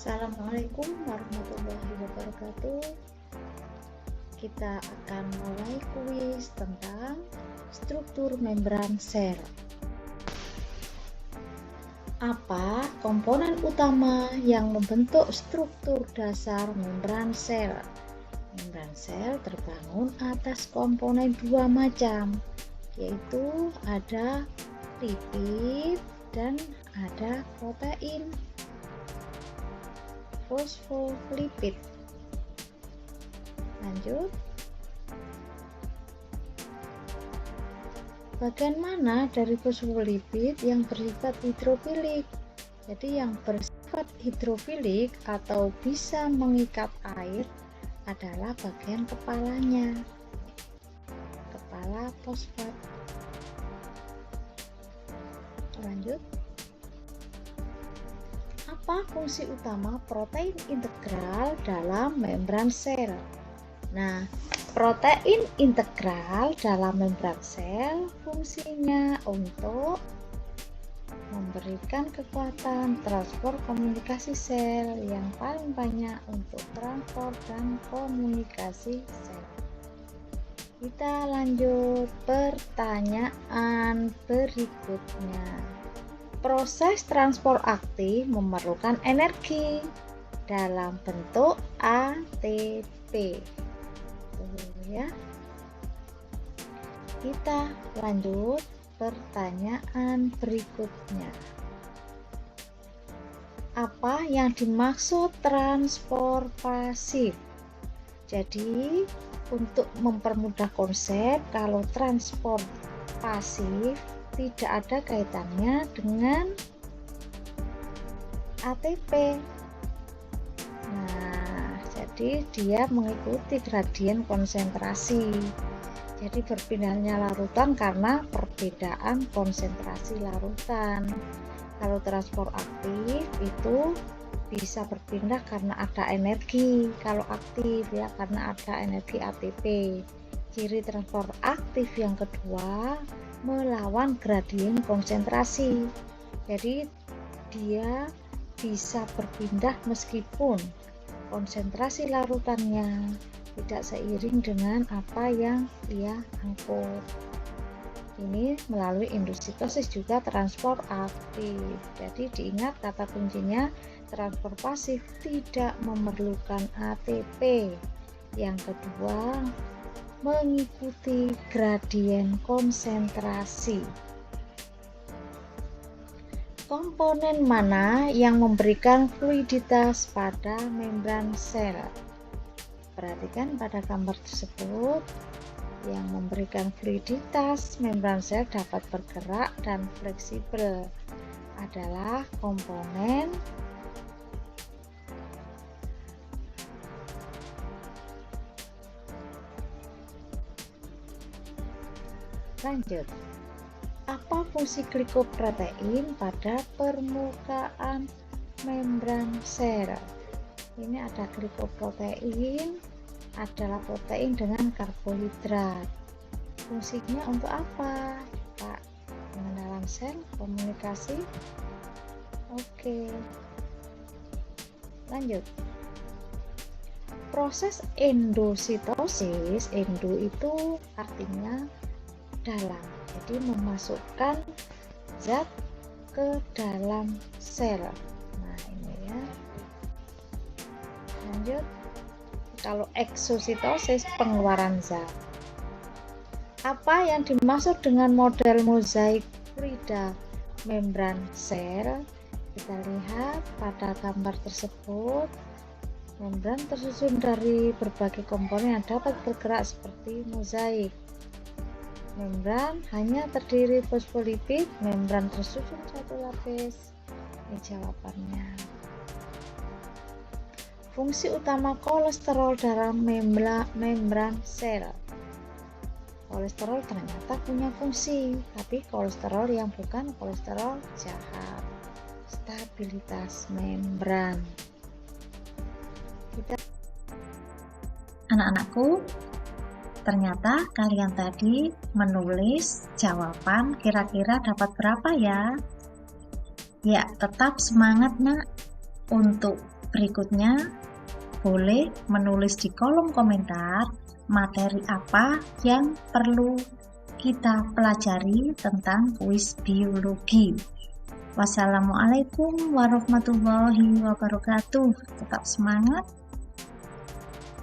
Assalamualaikum warahmatullahi wabarakatuh. Kita akan mulai kuis tentang struktur membran sel. Apa komponen utama yang membentuk struktur dasar membran sel? Membran sel terbangun atas komponen dua macam, yaitu ada lipid dan ada protein. Fosfolipid. Lanjut. Bagian mana dari fosfolipid yang bersifat hidrofilik? Jadi yang bersifat hidrofilik atau bisa mengikat air adalah bagian kepalanya. Kepala fosfat. Lanjut. Apa fungsi utama protein integral dalam membran sel? Nah, protein integral dalam membran sel fungsinya untuk memberikan kekuatan transport komunikasi sel yang paling banyak untuk transport dan komunikasi sel. Kita lanjut pertanyaan berikutnya. Proses transport aktif memerlukan energi dalam bentuk ATP. Ya. Kita lanjut pertanyaan berikutnya. Apa yang dimaksud transport pasif? Jadi, untuk mempermudah konsep, kalau transport pasif tidak ada kaitannya dengan ATP. Nah, jadi dia mengikuti gradien konsentrasi. Jadi berpindahnya larutan karena perbedaan konsentrasi larutan. Kalau transport aktif itu bisa berpindah karena ada energi. Kalau aktif ya karena ada energi ATP. Ciri transport aktif yang kedua melawan gradien konsentrasi. Jadi dia bisa berpindah meskipun konsentrasi larutannya tidak seiring dengan apa yang ia angkut. Ini melalui endositosis juga transport aktif. Jadi diingat kata kuncinya transport pasif tidak memerlukan ATP. Yang kedua mengikuti gradien konsentrasi. Komponen mana yang memberikan fluiditas pada membran sel? Perhatikan pada gambar tersebut. Yang memberikan fluiditas membran sel dapat bergerak dan fleksibel adalah komponen lanjut. Apa fungsi glikoprotein pada permukaan membran sel? Ini ada glikoprotein, adalah protein dengan karbohidrat. Fungsinya untuk apa? Pak, pengenalan sel, komunikasi. Oke. Lanjut. Proses endositosis, endo itu artinya dalam, jadi memasukkan zat ke dalam sel. Nah ini ya. Lanjut. Kalau eksositosis, pengeluaran zat. Apa yang dimaksud dengan model mozaik fluida membran sel? Kita lihat pada gambar tersebut. Membran tersusun dari berbagai komponen yang dapat bergerak seperti mozaik. Membran hanya terdiri fosfolipid, membran tersusun satu lapis. Ini jawabannya. Fungsi utama kolesterol dalam membran sel. Kolesterol ternyata punya fungsi, tapi kolesterol yang bukan kolesterol jahat. Stabilitas membran. Anak-anakku, ternyata kalian tadi menulis jawaban kira-kira dapat berapa ya? Ya, tetap semangat nak untuk Berikutnya, boleh menulis di kolom komentar materi apa yang perlu kita pelajari tentang kuis biologi. Wassalamualaikum warahmatullahi wabarakatuh. Tetap semangat.